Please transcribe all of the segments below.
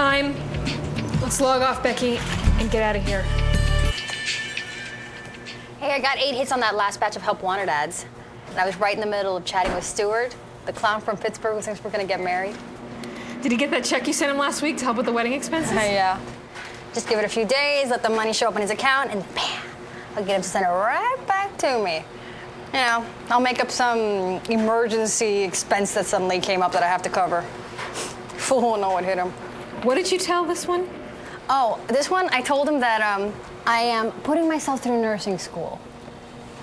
Time. Let's log off, Becky, and get out of here. Hey, I got 8 hits on that last batch of Help Wanted ads. And I was right in the middle of chatting with Stuart, the clown from Pittsburgh who thinks we're gonna get married. Did he get that check you sent him last week to help with the wedding expenses? Yeah. Just give it a few days, let the money show up in his account, and bam, I'll get him to send it right back to me. You know, I'll make up some emergency expense that suddenly came up that I have to cover. Fool won't know what hit him. What did you tell this one? Oh, this one, I told him that I am putting myself through nursing school,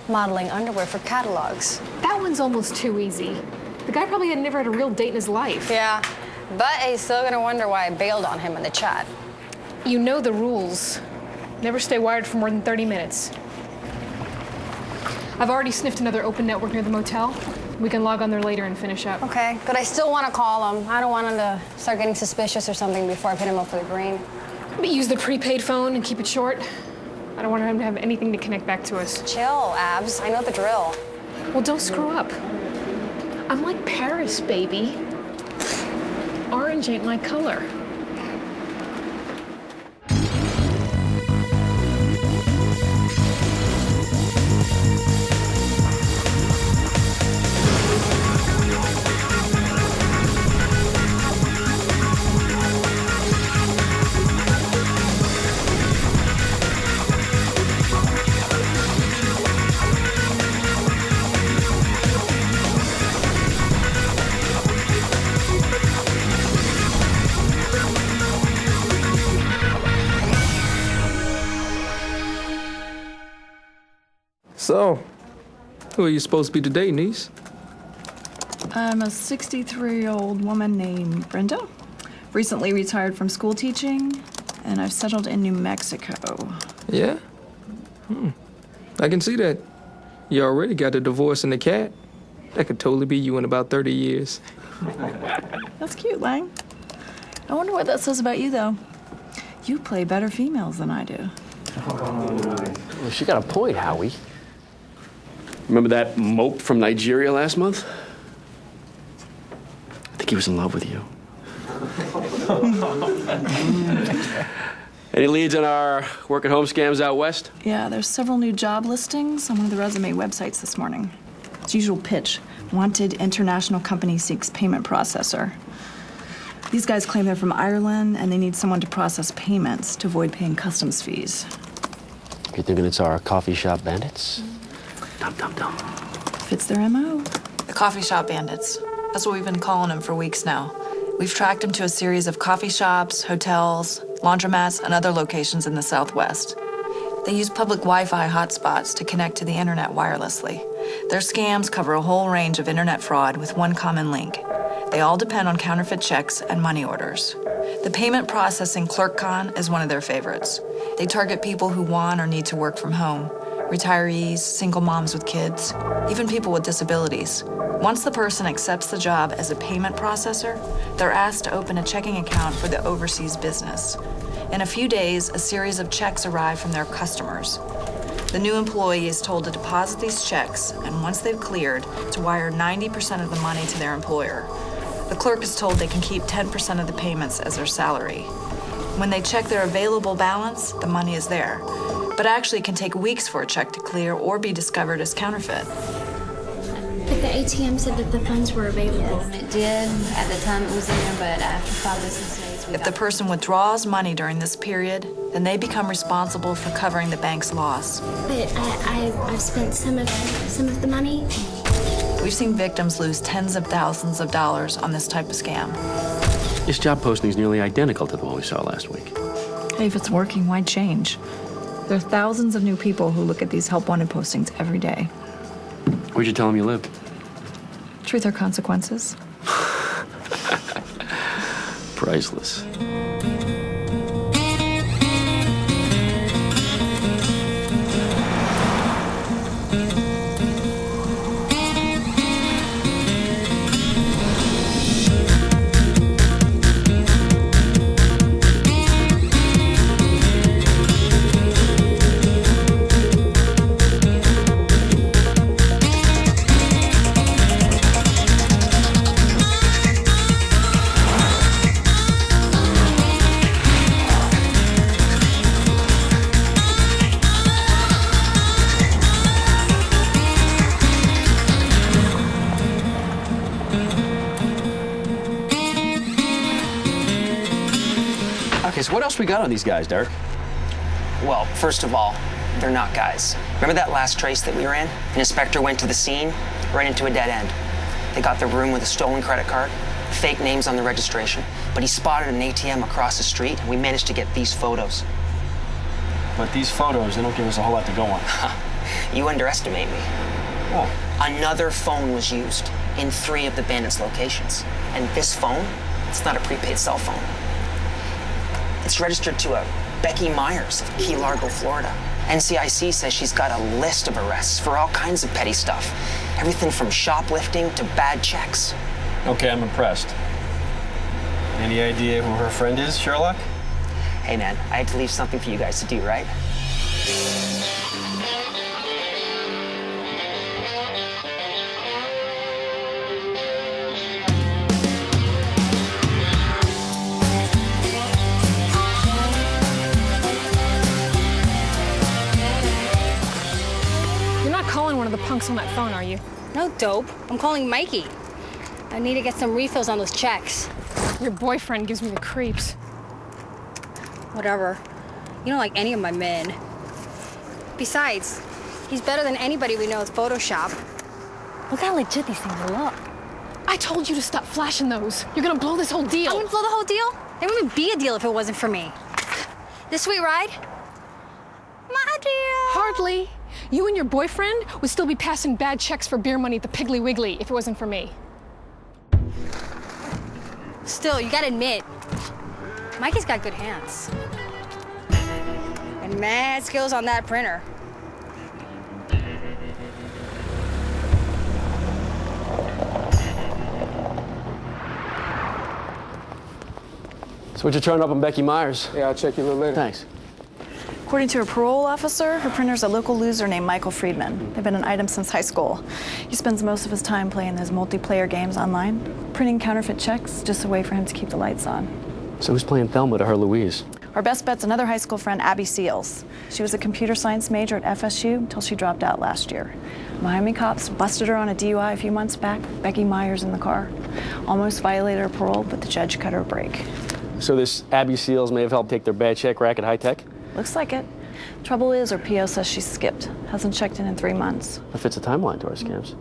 modeling underwear for catalogs. That one's almost too easy. The guy probably had never had a real date in his life. Yeah, but he's still gonna wonder why I bailed on him in the chat. You know the rules. Never stay wired for more than 30 minutes. I've already sniffed another open network near the motel. We can log on there later and finish up. Okay, but I still want to call him. I don't want him to start getting suspicious or something before I put him up for the green. But use the prepaid phone and keep it short. I don't want him to have anything to connect back to us. Chill, Abs. I know the drill. Well, don't screw up. I'm like Paris, baby. Orange ain't my color. So, who are you supposed to be today, niece? I'm a 63-year-old woman named Brenda. Recently retired from school teaching, and I've settled in New Mexico. Yeah? I can see that. You already got a divorce and a cat. That could totally be you in about 30 years. That's cute, Lang. I wonder what that says about you, though. You play better females than I do. Well, she got a point, Howie. Remember that mope from Nigeria last month? I think he was in love with you. Any leads on our work-at-home scams out west? Yeah, there's several new job listings on one of the resume websites this morning. It's usual pitch. Wanted international company seeks payment processor. These guys claim they're from Ireland, and they need someone to process payments to avoid paying customs fees. You thinking it's our coffee shop bandits? Dum, dum, dum. Fits their MO. The coffee shop bandits. That's what we've been calling them for weeks now. We've tracked them to a series of coffee shops, hotels, laundromats, and other locations in the Southwest. They use public Wi-Fi hotspots to connect to the internet wirelessly. Their scams cover a whole range of internet fraud with one common link. They all depend on counterfeit checks and money orders. The payment processing ClerkCon is one of their favorites. They target people who want or need to work from home, retirees, single moms with kids, even people with disabilities. Once the person accepts the job as a payment processor, they're asked to open a checking account for the overseas business. In a few days, a series of checks arrive from their customers. The new employee is told to deposit these checks, and once they've cleared, to wire 90% of the money to their employer. The clerk is told they can keep 10% of the payments as their salary. When they check their available balance, the money is there. But actually, it can take weeks for a check to clear or be discovered as counterfeit. But the ATM said that the funds were available. It did. At the time it was in there, but after 5 business days, If the person withdraws money during this period, then they become responsible for covering the bank's loss. But I've spent some of the money. We've seen victims lose tens of thousands of dollars on this type of scam. This job posting is nearly identical to the one we saw last week. Hey, if it's working, why change? There are thousands of new people who look at these help wanted postings every day. Where'd you tell them you lived? Truth or consequences? Priceless. Okay, so what else we got on these guys, Derek? Well, first of all, they're not guys. Remember that last trace that we ran? An inspector went to the scene, right into a dead end. They got the room with a stolen credit card, fake names on the registration, but he spotted an ATM across the street, and we managed to get these photos. But these photos, they don't give us a whole lot to go on. You underestimate me. Oh. Another phone was used in 3 of the bandits' locations. And this phone, it's not a prepaid cell phone. It's registered to a Becky Myers of Key Largo, Florida. NCIC says she's got a list of arrests for all kinds of petty stuff. Everything from shoplifting to bad checks. Okay, I'm impressed. Any idea who her friend is, Sherlock? Hey, man, I had to leave something for you guys to do, right? You're not calling one of the punks on that phone, are you? No dope. I'm calling Mikey. I need to get some refills on those checks. Your boyfriend gives me the creeps. Whatever. You don't like any of my men. Besides, he's better than anybody we know with Photoshop. Look how legit these things look. I told you to stop flashing those. You're gonna blow this whole deal. I wouldn't blow the whole deal. There wouldn't be a deal if it wasn't for me. This sweet ride? My dear. Hardly. You and your boyfriend would still be passing bad checks for beer money at the Piggly Wiggly if it wasn't for me. Still, you gotta admit, Mikey's got good hands. And mad skills on that printer. So what you turn up on Becky Myers? Yeah, I'll check you a little later. Thanks. According to a parole officer, her printer's a local loser named Michael Friedman. They've been an item since high school. He spends most of his time playing those multiplayer games online, printing counterfeit checks, just a way for him to keep the lights on. So who's playing Thelma to her Louise? Our best bet's another high school friend, Abby Seals. She was a computer science major at FSU until she dropped out last year. Miami cops busted her on a DUI a few months back, Becky Myers in the car. Almost violated her parole, but the judge cut her a break. So this Abby Seals may have helped take their bad check racket high tech? Looks like it. Trouble is, her PO says she's skipped. Hasn't checked in 3 months. That fits a timeline to our scams.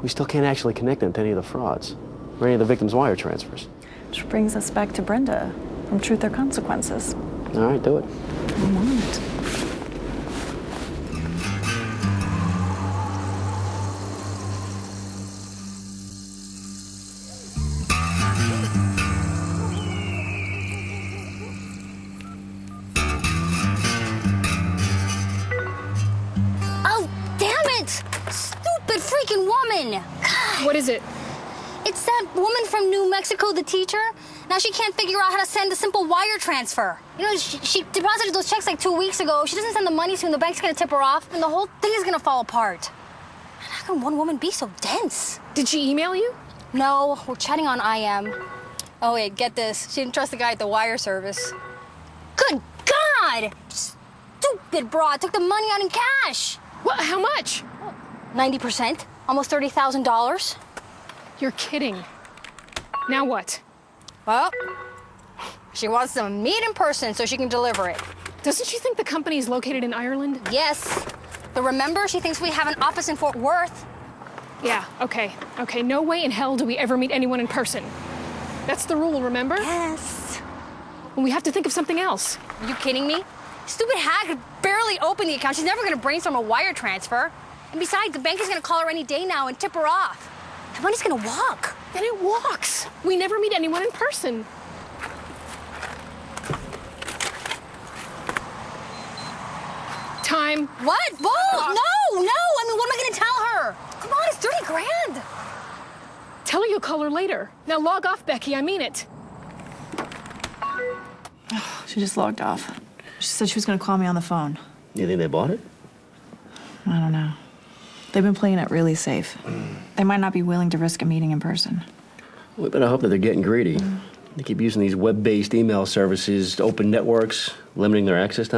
We still can't actually connect them to any of the frauds or any of the victims' wire transfers. Which brings us back to Brenda from Truth or Consequences. All right, do it. I want it. Oh, damn it! Stupid freaking woman! God. What is it? It's that woman from New Mexico, the teacher. Now she can't figure out how to send a simple wire transfer. You know, she deposited those checks like 2 weeks ago. She doesn't send the money soon. The bank's gonna tip her off, and the whole thing is gonna fall apart. And how can one woman be so dense? Did she email you? No, we're chatting on IM. Oh wait, get this. She didn't trust the guy at the wire service. Good God! Stupid broad took the money out in cash. What? How much? 90%, almost $30,000. You're kidding. Now what? Well, she wants to meet in person so she can deliver it. Doesn't she think the company is located in Ireland? Yes, but remember, she thinks we have an office in Fort Worth. Yeah, okay. Okay, no way in hell do we ever meet anyone in person. That's the rule, remember? Yes. And we have to think of something else. Are you kidding me? Stupid hack could barely open the account. She's never gonna brainstorm a wire transfer. And besides, the bank is gonna call her any day now and tip her off. The money's gonna walk. Then it walks. We never meet anyone in person. Time. What? Whoa! No! I mean, what am I gonna tell her? Come on, it's 30 grand. Tell her you'll call her later. Now log off, Becky. I mean it. She just logged off. She said she was gonna call me on the phone. You think they bought it? I don't know. They've been playing it really safe. They might not be willing to risk a meeting in person. We better hope that they're getting greedy. They keep using these web-based email services to open networks, limiting their access time.